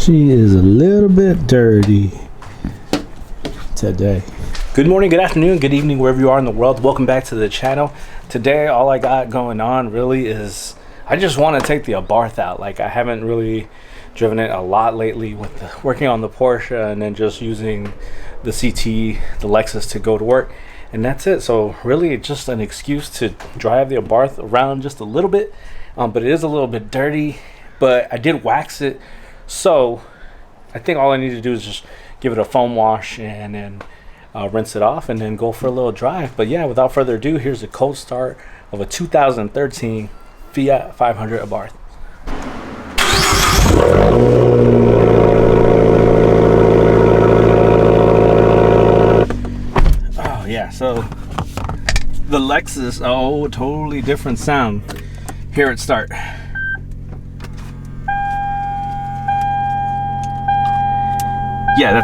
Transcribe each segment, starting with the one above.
She is a little bit dirty today. Good morning, good afternoon, good evening, wherever you are in the world. Welcome back to the channel. Today, all I got going on really is I just want to take the Abarth out. Like, I haven't really driven it a lot lately with working on the Porsche and then just using the CT, the Lexus to go to work. And that's it. So really it's just an excuse to drive the Abarth around just a little bit. But it is a little bit dirty, but I did wax it. So I think all I need to do is just give it a foam wash and then rinse it off and then go for a little drive. But yeah, without further ado, here's a cold start of a 2013 Fiat 500 Abarth. Oh yeah, so the Lexus, oh, totally different sound. Hear it start. Yeah,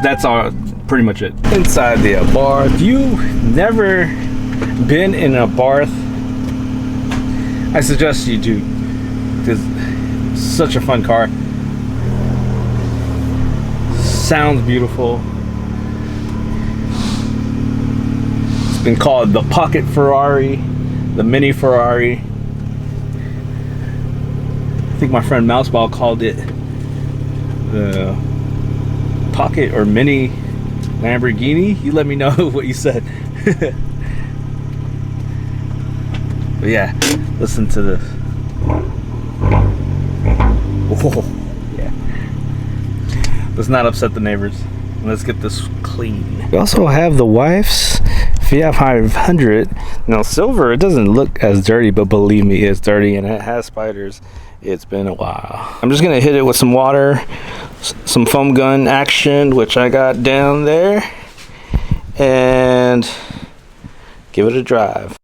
that's all, pretty much it. Inside the Abarth, if you've never been in a Abarth, I suggest you do, because it's such a fun car. Sounds beautiful. It's been called the pocket Ferrari, the mini Ferrari. I think my friend Mouseball called it the pocket or mini Lamborghini. You let me know what you said. But yeah, listen to this. Whoa, yeah. Let's not upset the neighbors. Let's get this clean. We also have the wife's Fiat 500. Now silver, it doesn't look as dirty, but believe me, it's dirty and it has spiders. It's been a while. I'm just gonna hit it with some water, some foam gun action, which I got down there, and give it a drive.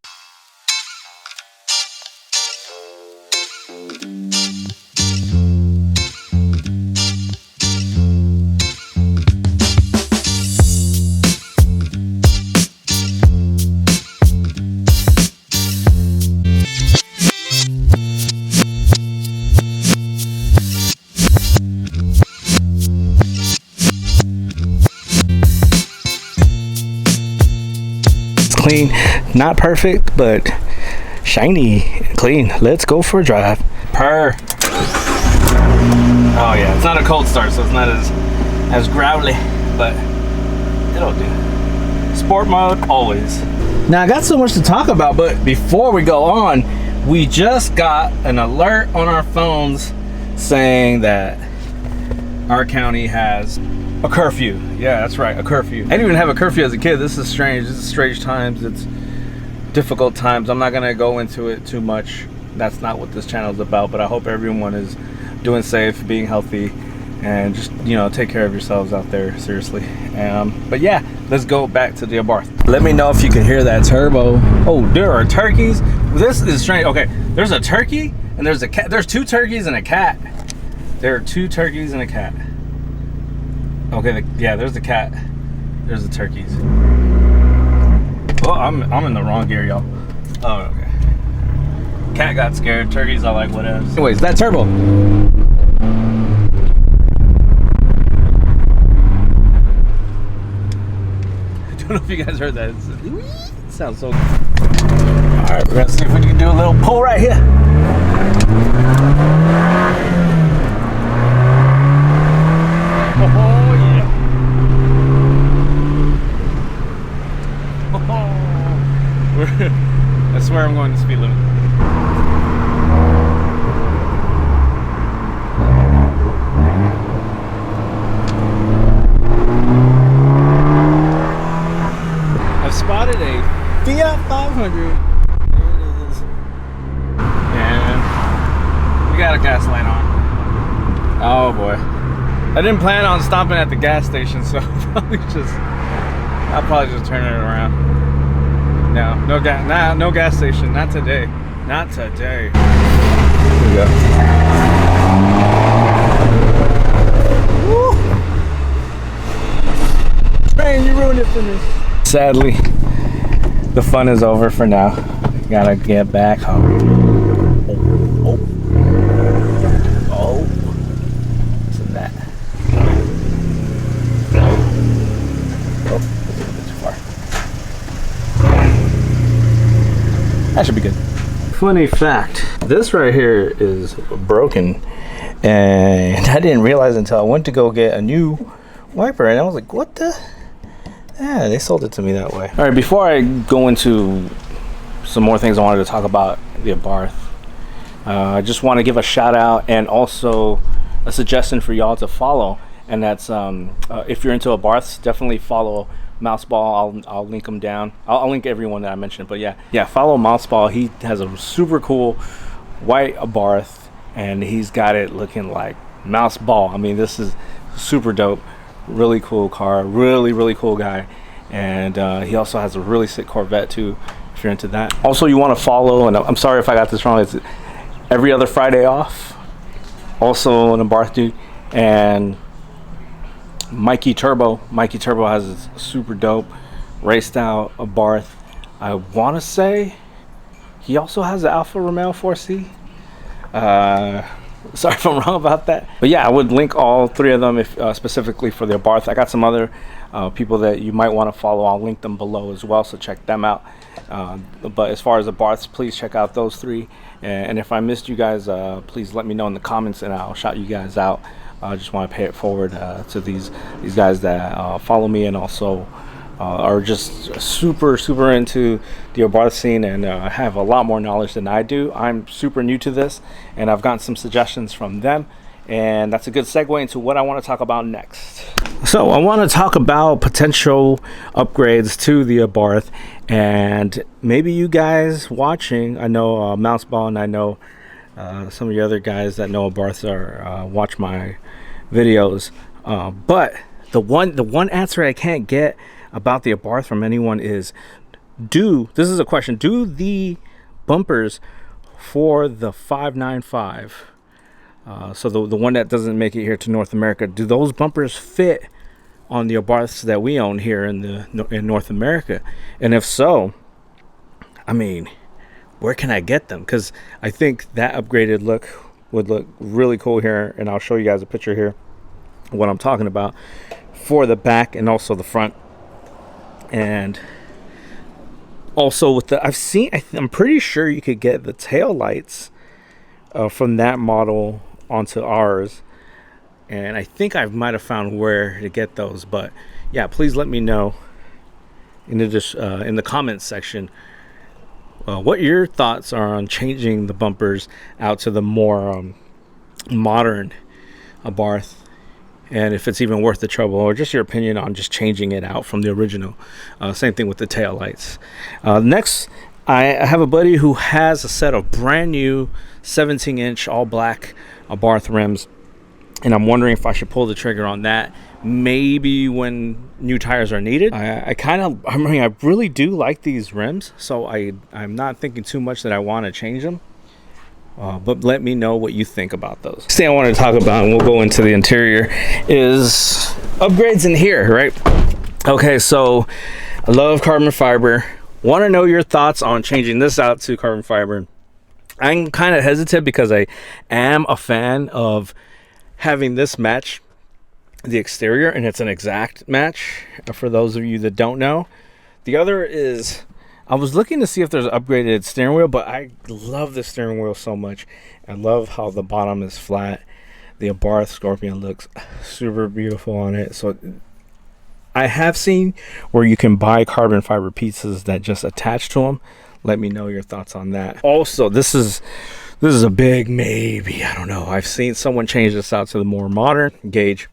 Clean, not perfect, but shiny, clean. Let's go for a drive. Purr. Oh yeah, it's not a cold start, so it's not as growly, but it'll do. Sport mode, always. Now I got so much to talk about, but before we go on, we just got an alert on our phones saying that our county has a curfew. Yeah, that's right, a curfew. I didn't even have a curfew as a kid. This is strange. This is strange times. It's difficult times. I'm not gonna go into it too much. That's not what this channel is about, but I hope everyone is doing safe, being healthy, and just, you know, take care of yourselves out there, seriously. But yeah, let's go back to the Abarth. Let me know if you can hear that turbo. Oh, there are turkeys. This is strange. Okay, there's a turkey and there's a cat. There's two turkeys and a cat. There are two turkeys and a cat. Okay, yeah, there's the cat. There's the turkeys. Oh, I'm in the wrong gear, y'all. Oh, okay. Cat got scared. Turkeys are like, whatever. Anyways, that turbo. I don't know if you guys heard that. It sounds so good. All right, we're gonna see if we can do a little pull right here. Oh yeah. I swear I'm going to speed limit. I've spotted a Fiat 500. There it is. And we got a gas light on. Oh boy. I didn't plan on stopping at the gas station, so I'll probably just turn it around. No gas station, not today. Not today. Here we go. Woo! Man, you ruined it for me. Sadly, the fun is over for now. Gotta get back home. Oh. Listen to that. That should be good. Funny fact, this right here is broken, and I didn't realize until I went to go get a new wiper, and I was like, what the? Yeah, they sold it to me that way. All right, before I go into some more things I wanted to talk about the Abarth, I just want to give a shout out and also a suggestion for y'all to follow, and that's if you're into Abarths, definitely follow Mouseball. I'll link them down. I'll link everyone that I mentioned, but yeah, follow Mouseball. He has a super cool white Abarth, and he's got it looking like Mouseball. I mean, this is super dope. Really cool car, really cool guy, and he also has a really sick Corvette too, if you're into that. Also, you want to follow, and I'm sorry if I got this wrong, it's Every Other Friday Off, also an Abarth dude, and Mikey Turbo has a super dope raced out Abarth. I want to say he also has the Alfa Romeo 4C. Sorry if I'm wrong about that, but yeah, I would link all three of them if specifically for the Abarth. I got some other people that you might want to follow. I'll link them below as well, so check them out. But as far as Abarths, please check out those three, and if I missed you guys, please let me know in the comments and I'll shout you guys out. I just want to pay it forward to these guys that follow me and also are just super into the Abarth scene and have a lot more knowledge than I do. I'm super new to this, and I've gotten some suggestions from them, and that's a good segue into what I want to talk about next. So I want to talk about potential upgrades to the Abarth, and maybe you guys watching, I know Mouseball, and I know some of the other guys that know Abarths are watch my videos, but the one answer I can't get about the Abarth from anyone is, this is a question, do the bumpers for the 595, so the one that doesn't make it here to North America, do those bumpers fit on the Abarths that we own here in North America? And if so, I mean, where can I get them? Because I think that upgraded look would look really cool here, and I'll show you guys a picture here of what I'm talking about for the back and also the front. And also with the I'm pretty sure you could get the tail lights from that model onto ours, and I think I might have found where to get those. But yeah, please let me know in the comments section what your thoughts are on changing the bumpers out to the more modern Abarth, and if it's even worth the trouble, or just your opinion on just changing it out from the original. Same thing with the tail lights. Next, I have a buddy who has a set of brand new 17-inch all black Abarth rims, and I'm wondering if I should pull the trigger on that, maybe when new tires are needed. I really do like these rims, so I'm not thinking too much that I want to change them. But let me know what you think about those. Next thing I want to talk about, and we'll go into the interior, is upgrades in here, right? Okay, so I love carbon fiber. Want to know your thoughts on changing this out to carbon fiber. I'm kind of hesitant because I am a fan of having this match the exterior, and it's an exact match for those of you that don't know. The other is, I was looking to see if there's an upgraded steering wheel, but I love the steering wheel so much. I love how the bottom is flat. The Abarth Scorpion looks super beautiful on it. So I have seen where you can buy carbon fiber pieces that just attach to them. Let me know your thoughts on that. Also, this is a big maybe. I don't know. I've seen someone change this out to the more modern gauge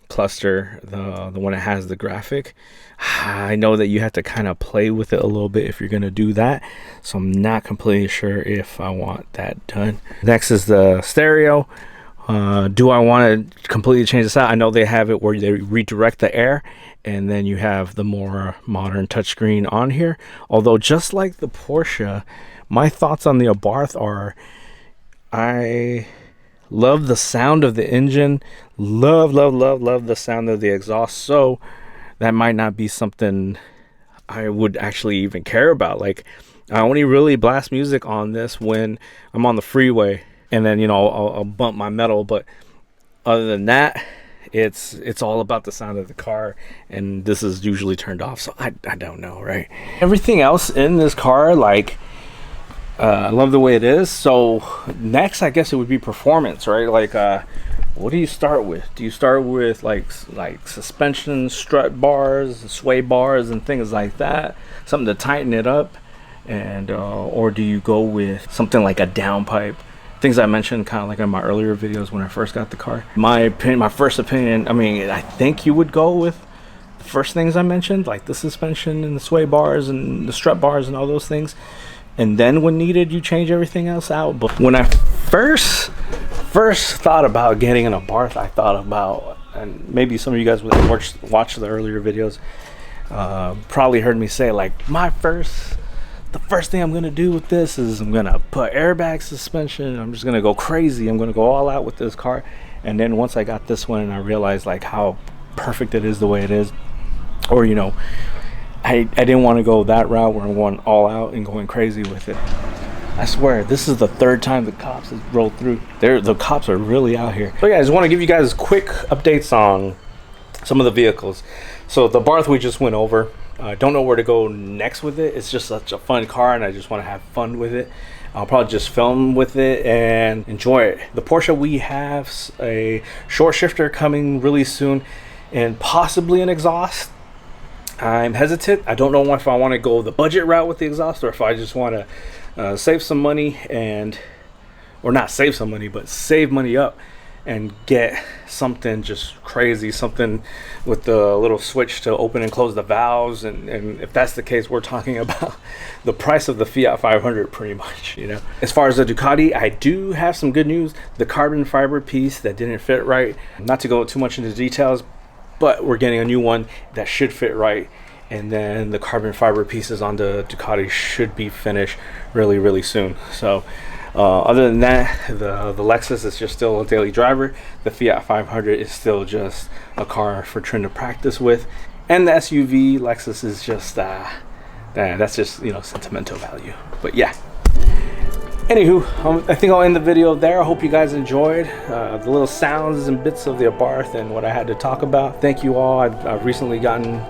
cluster, the one that has the graphic. I know that you have to kind of play with it a little bit if you're going to do that, so I'm not completely sure if I want that done. Next is the stereo. Do I want to completely change this out? I know they have it where they redirect the air, and then you have the more modern touchscreen on here. Although, just like the Porsche, my thoughts on the Abarth are, I love the sound of the engine, love the sound of the exhaust, so that might not be something I would actually even care about. Like, I only really blast music on this when I'm on the freeway, and then, you know, I'll bump my metal, but other than that, it's all about the sound of the car, and this is usually turned off, so I don't know, right? Everything else in this car, like, I love the way it is. So next, I guess it would be performance, right? Like, what do you start with? Do you start with like suspension, strut bars, sway bars, and things like that? Something to tighten it up, and or do you go with something like a downpipe? Things I mentioned kind of like in my earlier videos when I first got the car. My first opinion, I mean, I think you would go with the first things I mentioned, like the suspension and the sway bars and the strut bars and all those things. And then when needed, you change everything else out. But when I first thought about getting an Abarth, I thought about, and maybe some of you guys would watch the earlier videos, probably heard me say like, the first thing I'm gonna do with this is I'm gonna put airbag suspension. I'm just gonna go crazy. I'm gonna go all out with this car. And then once I got this one and I realized like how perfect it is the way it is, or you know, I didn't want to go that route where I'm going all out and going crazy with it. I swear, this is the third time the cops have rolled through. The cops are really out here. So yeah, I just want to give you guys quick updates on some of the vehicles. So the Abarth we just went over. I don't know where to go next with it. It's just such a fun car and I just want to have fun with it. I'll probably just film with it and enjoy it. The Porsche, we have a short shifter coming really soon and possibly an exhaust. I'm hesitant. I don't know if I want to go the budget route with the exhaust or if I just want to save some money or not save some money, but save money up and get something just crazy, something with the little switch to open and close the valves. And if that's the case, we're talking about the price of the Fiat 500 pretty much, you know. As far as the Ducati, I do have some good news. The carbon fiber piece that didn't fit right, not to go too much into details, but we're getting a new one that should fit right, and then the carbon fiber pieces on the Ducati should be finished really soon. So other than that, the Lexus is just still a daily driver. The Fiat 500 is still just a car for Trin to practice with, and the SUV Lexus is just that's just, you know, sentimental value. But yeah, anywho, I think I'll end the video there. I hope you guys enjoyed the little sounds and bits of the Abarth and what I had to talk about. Thank you all. I've recently gotten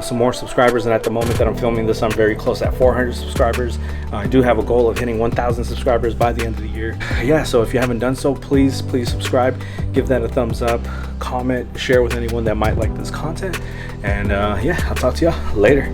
some more subscribers, and at the moment that I'm filming this, I'm very close at 400 subscribers. I do have a goal of hitting 1,000 subscribers by the end of the year. Yeah, so if you haven't done so, please subscribe, give that a thumbs up, comment, share with anyone that might like this content, and yeah, I'll talk to y'all later.